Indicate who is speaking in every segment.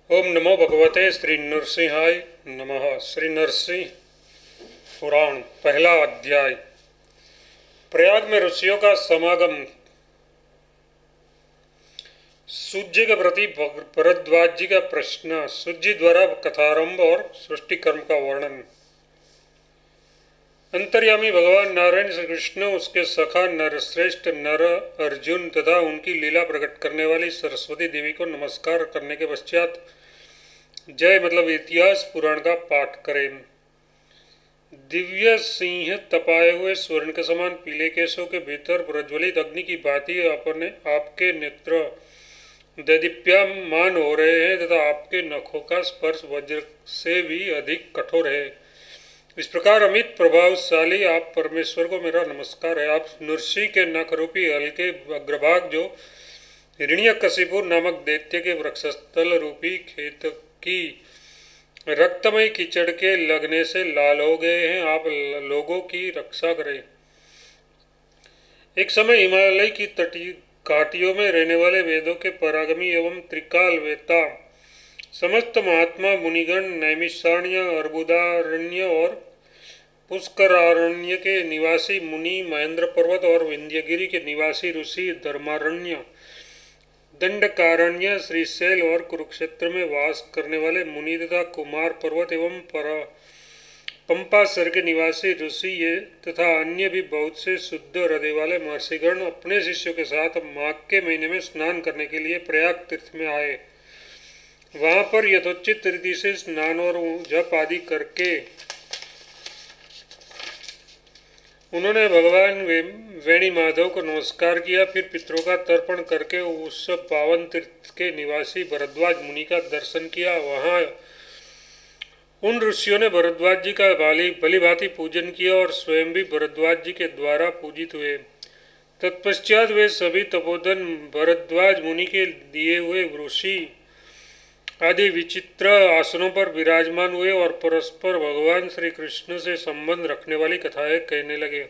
Speaker 1: ओम नमो भगवते श्री नरसिंहाय नमः। श्री नरसिंह पुराण पहला अध्याय। प्रयाग में ऋषियों का समागम। सूज्य के प्रति भरद्वाज जी का प्रश्न। सूज्य द्वारा कथारंभ और सृष्टि कर्म का वर्णन। अंतर्यामी भगवान नारायण श्री कृष्ण, उसके सखा नरश्रेष्ठ नर अर्जुन तथा उनकी लीला प्रकट करने वाली सरस्वती देवी को नमस्कार करने के पश्चात जय मतलब इतिहास पुराण का पाठ करें। दिव्य सिंह तपाए हुए स्वर्ण के समान पीले केशों के भीतर प्रज्वलित अग्नि की भांति अपने आपके नेत्र दैदीप्यमान हो रहे हैं तथा आपके नखों का स्पर्श वज्र से भी अधिक कठोर है। इस प्रकार अमित प्रभावशाली आप परमेश्वर को मेरा नमस्कार है। आप नृषि के नख रूपी हल्के अग्रभाग जो हिरण्यकशिपु नामक दैत्य के वृक्षस्थल रूपी खेत की रक्तमय कीचड़ के लगने से लाल हो गए हैं। आप लोगों की रक्षा करें। एक समय हिमालय की तटीय घाटियों में रहने वाले वेदों के परागमी एवं त्रिकाल वेता समस्त महात्मा मुनिगण नैमिषारण्य, अर्बुदारण्य और पुष्करारण्य के निवासी मुनि, महेंद्र पर्वत और विंध्यगिरि के निवासी ऋषि, धर्मारण्य, दंडकारण्य, श्रीशैल और कुरुक्षेत्र में वास करने वाले मुनि तथा कुमार पर्वत एवं पंपासर के निवासी ऋषि ये तथा अन्य भी बहुत से शुद्ध हृदय वाले महर्षिगण अपने शिष्यों के साथ माघ के महीने में स्नान करने के लिए प्रयाग तीर्थ में आए। वहां पर यथोचित रीति से स्नान और जप आदि करके उन्होंने भगवान वेणी माधव को नमस्कार किया। फिर पितरों का तर्पण करके उस पावन तीर्थ के निवासी भरद्वाज मुनि का दर्शन किया। वहां उन ऋषियों ने भरद्वाज जी का भली भांति पूजन किया और स्वयं भी भरद्वाज जी के द्वारा पूजित हुए। तत्पश्चात वे सभी तपोधन भरद्वाज मुनि के दिए हुए ऋषि आदि विचित्र आसनों पर विराजमान हुए और परस्पर भगवान श्री कृष्ण से संबंध रखने वाली कथाएं कहने लगे।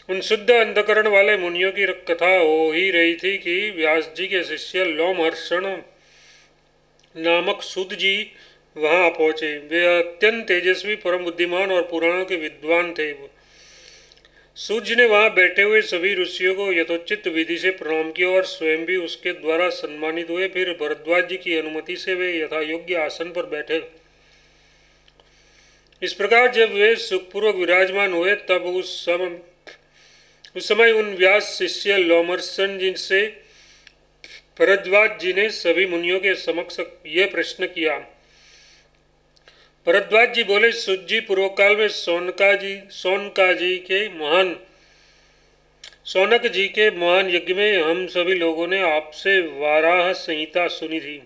Speaker 1: उन शुद्ध अंतकरण वाले मुनियों की कथा हो ही रही थी कि व्यास जी के शिष्य लोमहर्षण नामक सुद जी वहां पहुंचे। वे अत्यंत तेजस्वी, परम बुद्धिमान और पुराणों के विद्वान थे। सूर्य ने वहां बैठे हुए सभी ऋषियों को यथोचित विधि से प्रणाम किया और स्वयं भी उसके द्वारा सम्मानित हुए। फिर भरद्वाज जी की अनुमति से वे यथा योग्य आसन पर बैठे। इस प्रकार जब वे सुखपूर्वक विराजमान हुए तब उस समय उन व्यास शिष्य लोमहर्षण जी से भरद्वाज जी ने सभी मुनियों के समक्ष यह प्रश्न किया। भरद्वाज जी बोले, सूत जी, पूर्व काल में सौनक जी के महान यज्ञ में हम सभी लोगों ने आपसे वाराह संहिता सुनी थी।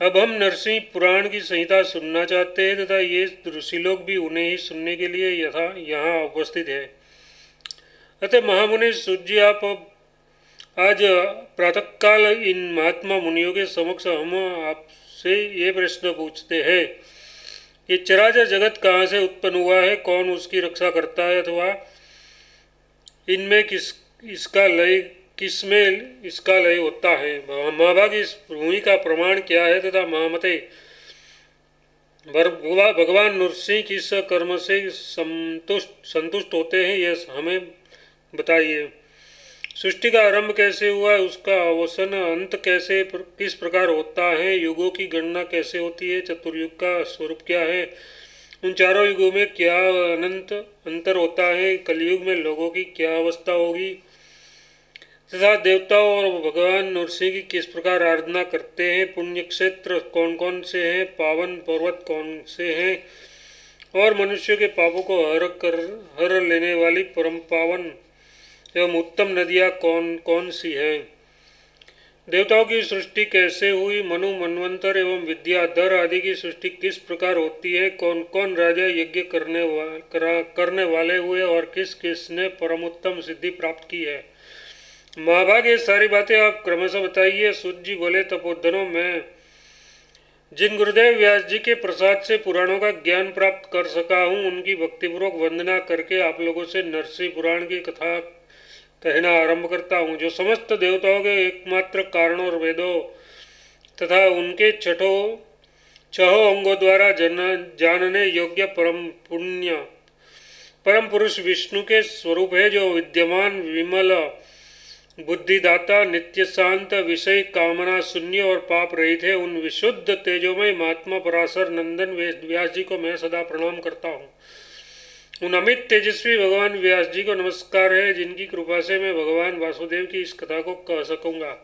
Speaker 1: अब हम नरसिंह पुराण की संहिता सुनना चाहते हैं तथा ये ऋषि लोग भी उन्हें ही सुनने के लिए यहाँ उपस्थित है। अतः महामुनि सूत जी, आप आज प्रातःकाल इन महात्मा मुनियों के समक्ष हम आपसे ये प्रश्न पूछते हैं, ये चराचर जगत कहाँ से उत्पन्न हुआ है, कौन उसकी रक्षा करता है, अथवा इनमें किसमें इसका लय होता है। महाभाग इस भूमि का प्रमाण क्या है तथा महामते भगवान नृसिंह किस कर्म से संतुष्ट होते हैं, यह हमें बताइए। सृष्टि का आरंभ कैसे हुआ, उसका अवसान अंत किस प्रकार होता है, युगों की गणना कैसे होती है, चतुर्युग का स्वरूप क्या है, उन चारों युगों में क्या अनंत अंतर होता है, कलयुग में लोगों की क्या अवस्था होगी तथा देवताओं और भगवान नरसिंह की किस प्रकार आराधना करते हैं, पुण्य क्षेत्र कौन कौन से हैं, पावन पर्वत कौन से हैं और मनुष्य के पापों को हर लेने वाली परम पावन एवं उत्तम नदियाँ कौन कौन सी है, देवताओं की सृष्टि कैसे हुई, मनु, मनवंतर एवं विद्याधर आदि की सृष्टि किस प्रकार होती है, कौन कौन राजा यज्ञ करने वाले हुए और किस किस ने परमोत्तम सिद्धि प्राप्त की है। महाभाग ये सारी बातें आप क्रमशः बताइए। सूत जी बोले, तपोधनों में जिन गुरुदेव व्यास जी के प्रसाद से पुराणों का ज्ञान प्राप्त कर सका हूँ, उनकी भक्तिपूर्वक वंदना करके आप लोगों से नरसिंह पुराण की कथा कहना आरंभ करता हूँ, जो समस्त देवताओं के एकमात्र कारण और वेदों तथा उनके छहों अंगों द्वारा जानने योग्य परम पुरुष विष्णु के स्वरूप है, जो विद्यमान, विमल, बुद्धिदाता, नित्य शांत, विषय कामना शून्य और पाप रहित है। उन विशुद्ध तेजोमय महात्मा पराशर नंदन व्यास जी को मैं सदा प्रणाम करता हूँ। उन अमित तेजस्वी भगवान व्यास जी को नमस्कार है, जिनकी कृपा से मैं भगवान वासुदेव की इस कथा को कह सकूंगा।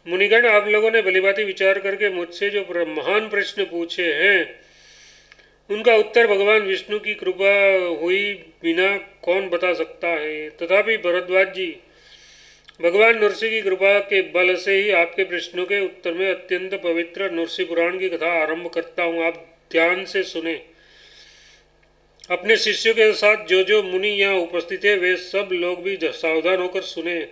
Speaker 1: मुनिगण, आप लोगों ने भलीभांति विचार करके मुझसे जो महान प्रश्न पूछे हैं, उनका उत्तर भगवान विष्णु की कृपा हुई बिना कौन बता सकता है। तथापि भरद्वाज जी, भगवान नरसिंह की कृपा के बल से ही आपके प्रश्नों के उत्तर में अत्यंत पवित्र नरसिंह पुराण की कथा आरंभ करता हूँ। आप ध्यान से सुने। अपने शिष्यों के साथ जो जो मुनि यहाँ उपस्थित है, वे सब लोग भी सावधान होकर सुने।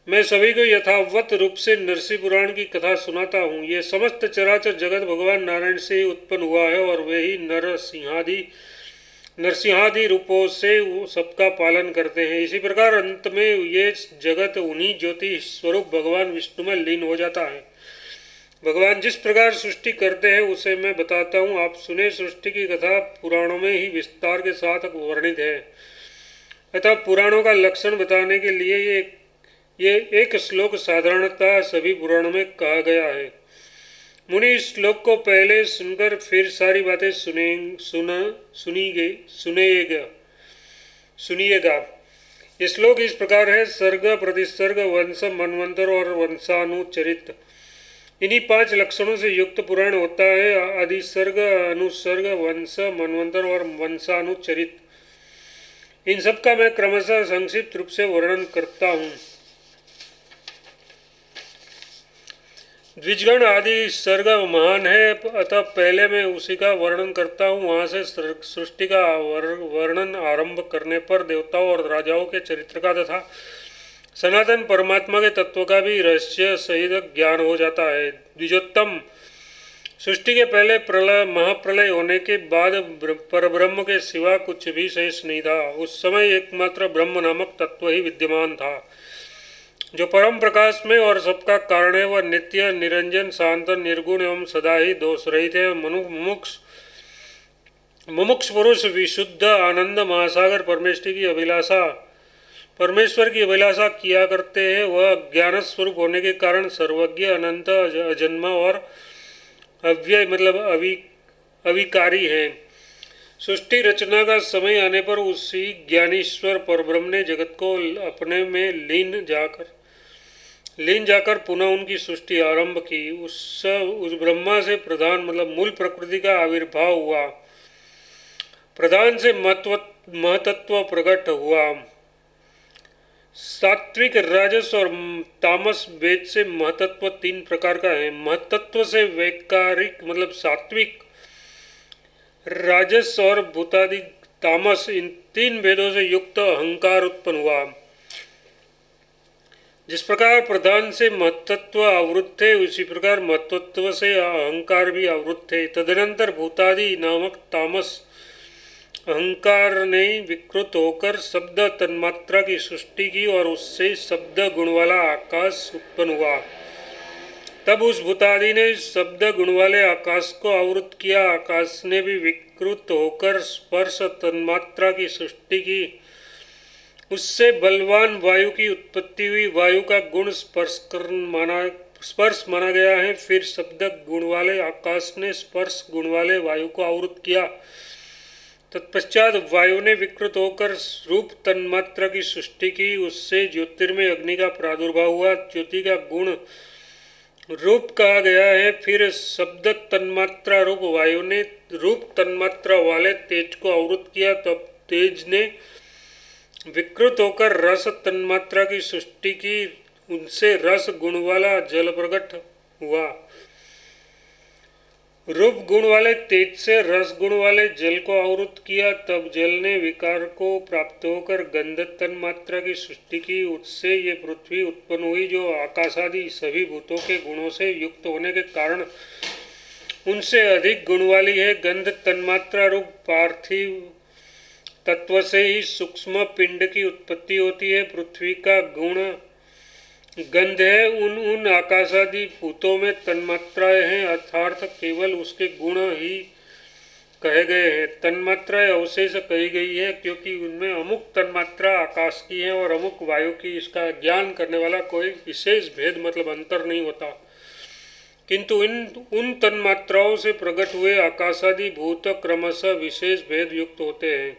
Speaker 1: मैं सभी को यथावत रूप से नरसिंह पुराण की कथा सुनाता हूँ। ये समस्त चराचर जगत भगवान नारायण से ही उत्पन्न हुआ है और वे ही नरसिंहादि रूपों से सबका पालन करते हैं। इसी प्रकार अंत में ये जगत उन्हीं ज्योति स्वरूप भगवान विष्णु में लीन हो जाता है। भगवान जिस प्रकार सृष्टि करते हैं उसे मैं बताता हूँ, आप सुने। सृष्टि की कथा पुराणों में ही विस्तार के साथ वर्णित है, अतः पुराणों का लक्षण बताने के लिए ये एक श्लोक साधारणतः सभी पुराणों में कहा गया है। मुनि, इस श्लोक को पहले सुनकर फिर सारी बातें सुनिएगा। ये श्लोक इस प्रकार है। सर्ग, प्रतिसर्ग, वंश, मनवंतर और वंशानुचरित, इन्हीं 5 लक्षणों से युक्त पुराण होता है। आदिसर्ग, अनुसर्ग, वंश, मनवंतर और वंशानुचरित, इन सब का मैं क्रमशः संक्षिप्त रूप से वर्णन करता हूँ। द्विजगण आदि सर्ग महान है, अतः पहले मैं उसी का वर्णन करता हूँ। वहाँ से सृष्टि का वर्णन आरंभ करने पर देवताओं और राजाओं के चरित्र का तथा सनातन परमात्मा के तत्व का भी रहस्य सहित ज्ञान हो जाता है। द्विजोत्तम, सृष्टि के पहले महाप्रलय होने के बाद परब्रह्म के सिवा कुछ भी शेष नहीं था। उस समय एकमात्र ब्रह्म नामक तत्व ही विद्यमान था, जो परम प्रकाश में और सबका कारण है। वह नित्य, निरंजन, शांत, निर्गुण एवं सदा ही दोष रहित है। मुमुक्ष पुरुष विशुद्ध आनंद महासागर परमेश्वर की अभिलाषा किया करते हैं। वह ज्ञान स्वरूप होने के कारण सर्वज्ञ, अनंत, अजन्मा और अव्यय मतलब अविकारी है। सृष्टि रचना का समय आने पर उसी ज्ञानीश्वर परब्रह्म ने जगत को अपने में लीन जाकर पुनः उनकी सृष्टि आरंभ की। उस ब्रह्मा से प्रधान मतलब मूल प्रकृति का आविर्भाव हुआ। प्रधान से महतत्व प्रकट हुआ। सात्विक, राजस और तामस वेद से महतत्व 3 प्रकार का है। महतत्व से वैकारिक मतलब सात्विक, राजस और भूतादि तामस, इन 3 वेदों से युक्त अहंकार उत्पन्न हुआ। जिस प्रकार प्रधान से महतत्व आवृत थे, उसी प्रकार महतत्व से अहंकार भी आवृत थे। तदनंतर भूतादि नामक तामस अहंकार ने विकृत होकर शब्द तन्मात्रा की सृष्टि की और उससे शब्द गुण वाला आकाश उत्पन्न हुआ। तब उस भूतादि ने शब्द गुण वाले आकाश को आवृत किया। आकाश ने भी विकृत होकर स्पर्श तन्मात्रा की सृष्टि की। उससे बलवान वायु की उत्पत्ति हुई। वायु का गुण स्पर्श माना गया है। फिर शब्द गुण वाले आकाश ने स्पर्श गुण वाले वायु को आवृत किया। तत्पश्चात वायु ने विकृत होकर रूप तन्मात्रा की सृष्टि की। उससे ज्योतिर्मय अग्नि का प्रादुर्भाव हुआ। ज्योति का गुण रूप कहा गया है। फिर शब्द तन्मात्रा रूप वायु ने रूप तन्मात्रा वाले तेज को आवृत किया। तब तेज ने विकृत होकर रस तन्मात्रा की सृष्टि की। उनसे रस गुण वाला जल प्रकट हुआ। रूप गुण वाले तेज से रस गुण वाले जल को आवृत किया। तब जल ने विकार को प्राप्त होकर गंध तन्मात्रा की सृष्टि की। उससे ये पृथ्वी उत्पन्न हुई, जो आकाशादि सभी भूतों के गुणों से युक्त होने के कारण उनसे अधिक गुण वाली है। गंध तन्मात्रा रूप पार्थिव तत्व से ही सूक्ष्म पिंड की उत्पत्ति होती है। पृथ्वी का गुण गंध है। उन उन आकाशादि भूतों में तन्मात्राएं हैं, अर्थात केवल उसके गुण ही कहे गए हैं। तन्मात्राएं अवशेष कही गई है क्योंकि उनमें अमुक तन्मात्रा आकाश की है और अमुक वायु की। इसका ज्ञान करने वाला कोई विशेष भेद मतलब अंतर नहीं होता, किंतु उन तन्मात्राओं से प्रकट हुए आकाशादि भूत क्रमशः विशेष भेद युक्त होते हैं,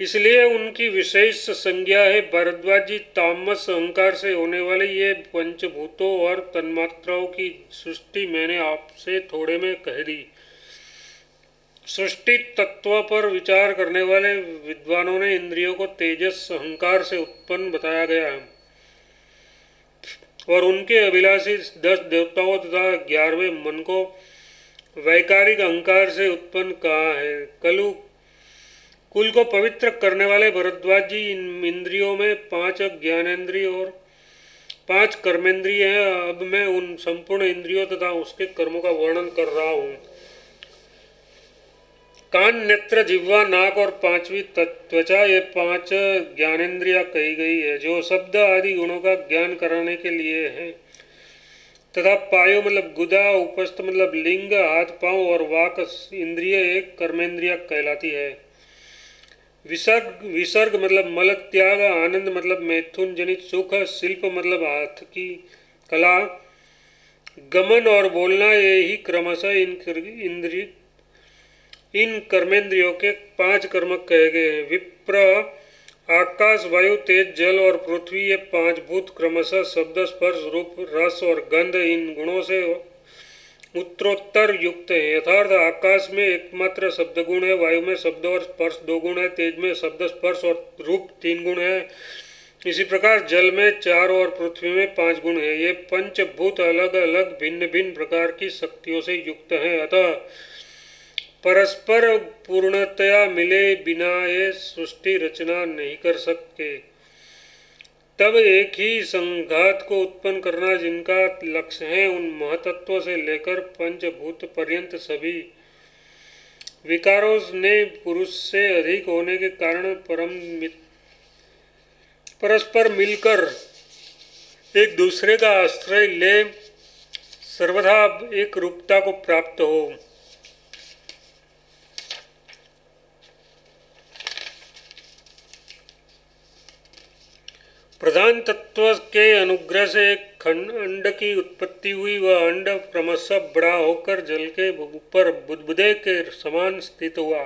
Speaker 1: इसलिए उनकी विशेष संज्ञा है। भरद्वाजी, तामस अहंकार से होने वाले ये पंचभूतों और तन्मात्राओं की सृष्टि मैंने आपसे थोड़े में कह दी। सृष्टि तत्व पर विचार करने वाले विद्वानों ने इंद्रियों को तेजस अहंकार से उत्पन्न बताया गया है और उनके अभिलाषी 10 देवताओं तथा 11वें मन को वैकारिक अहंकार से उत्पन्न कहा है। कुल को पवित्र करने वाले भरद्वाज जी, इन इंद्रियों में 5 ज्ञानेंद्रिय और 5 कर्मेंद्रिय हैं। अब मैं उन संपूर्ण इंद्रियों तथा उसके कर्मों का वर्णन कर रहा हूँ। कान, नेत्र, जिह्वा, नाक और 5वीं त्वचा, ये 5 ज्ञानेंद्रिया कही गई है जो शब्द आदि गुणों का ज्ञान कराने के लिए है, तथा पायो मतलब गुदा, उपस्थ मतलब लिंग, हाथ पांव और वाक इंद्रिय एक कर्मेंद्रिया कहलाती है। विसर्ग मतलब मल त्याग, आनंद मतलब मैथुन जनित सुख, शिल्प मतलब हाथ की कला, गमन और बोलना, ये ही क्रमशः इन कर्मेंद्रियों के 5 कर्मक कहे गए हैं। विप्र, आकाश, वायु, तेज, जल और पृथ्वी, ये 5 भूत क्रमशः शब्द, स्पर्श, रूप, रस और गंध इन गुणों से उत्तरोत्तर युक्त है। यथार्थ आकाश में एकमात्र शब्द गुण है, वायु में शब्द और स्पर्श 2 गुण है, तेज में शब्द, स्पर्श और रूप 3 गुण है। इसी प्रकार जल में 4 और पृथ्वी में 5 गुण है। ये पंचभूत अलग अलग भिन्न भिन्न प्रकार की शक्तियों से युक्त हैं, अतः परस्पर पूर्णतया मिले बिना ये सृष्टि रचना नहीं कर सकते। तब एक ही संघात को उत्पन्न करना जिनका लक्ष्य है, उन महतत्व से लेकर पंचभूत पर्यंत सभी विकारों ने पुरुष से अधिक होने के कारण परस्पर मिलकर एक दूसरे का आश्रय ले सर्वथा एक रूपता को प्राप्त हो। प्रधान तत्व के अनुग्रह से एक अंड की उत्पत्ति हुई। वह अंड क्रमशः बड़ा होकर जल के ऊपर बुदबुदे के समान स्थित हुआ।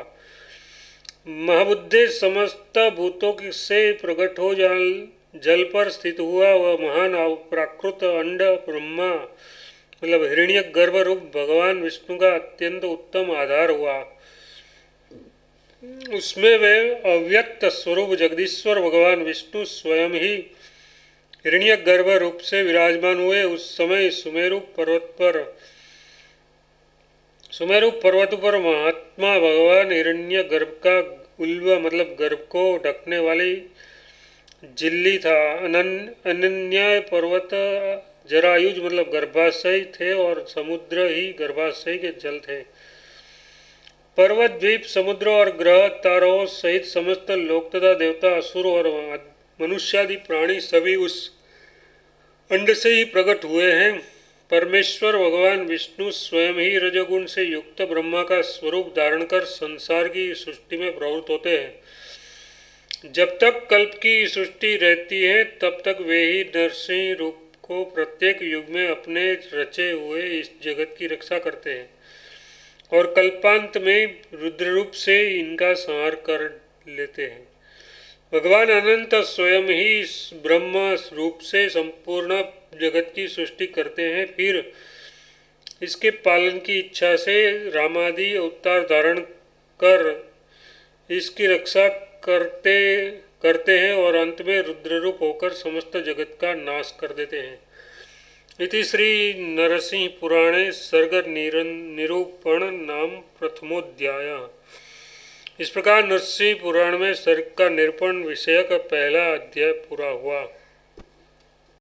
Speaker 1: महाबुद्धे समस्त भूतों से प्रकट हो जल पर स्थित हुआ। वह महान प्राकृत अंड ब्रह्मा मतलब हिरण्य गर्भ रूप भगवान विष्णु का अत्यंत उत्तम आधार हुआ। उसमें वे अव्यक्त स्वरूप जगदीश्वर भगवान विष्णु स्वयं ही हिरण्य गर्भ रूप से विराजमान हुए। उस समय सुमेरु पर्वत पर महात्मा भगवान हिरण्य गर्भ का उल्व मतलब गर्भ को ढकने वाली झिल्ली था। अनन्य पर्वत जरायुज मतलब गर्भाशय थे और समुद्र ही गर्भाशय के जल थे। पर्वत, द्वीप, समुद्र और ग्रह तारों सहित समस्त लोक तथा देवता, असुर और मनुष्यादि प्राणी सभी उस अंड से ही प्रकट हुए हैं। परमेश्वर भगवान विष्णु स्वयं ही रजोगुण से युक्त ब्रह्मा का स्वरूप धारण कर संसार की सृष्टि में प्रवृत्त होते हैं। जब तक कल्प की सृष्टि रहती है तब तक वे ही नरसिंह रूप को प्रत्येक युग में अपने रचे हुए इस जगत की रक्षा करते हैं और कल्पांत में रुद्र रूप से इनका संहार कर लेते हैं। भगवान अनंत स्वयं ही इस ब्रह्म रूप से संपूर्ण जगत की सृष्टि करते हैं, फिर इसके पालन की इच्छा से रामादि अवतार धारण कर इसकी रक्षा करते हैं और अंत में रुद्र रूप होकर समस्त जगत का नाश कर देते हैं। इति श्री नरसिंह पुराणे सर्ग निरूपण नाम प्रथमोध्याय। इस प्रकार नरसिंह पुराण में सर्ग का निरूपण विषय का पहला अध्याय पूरा हुआ।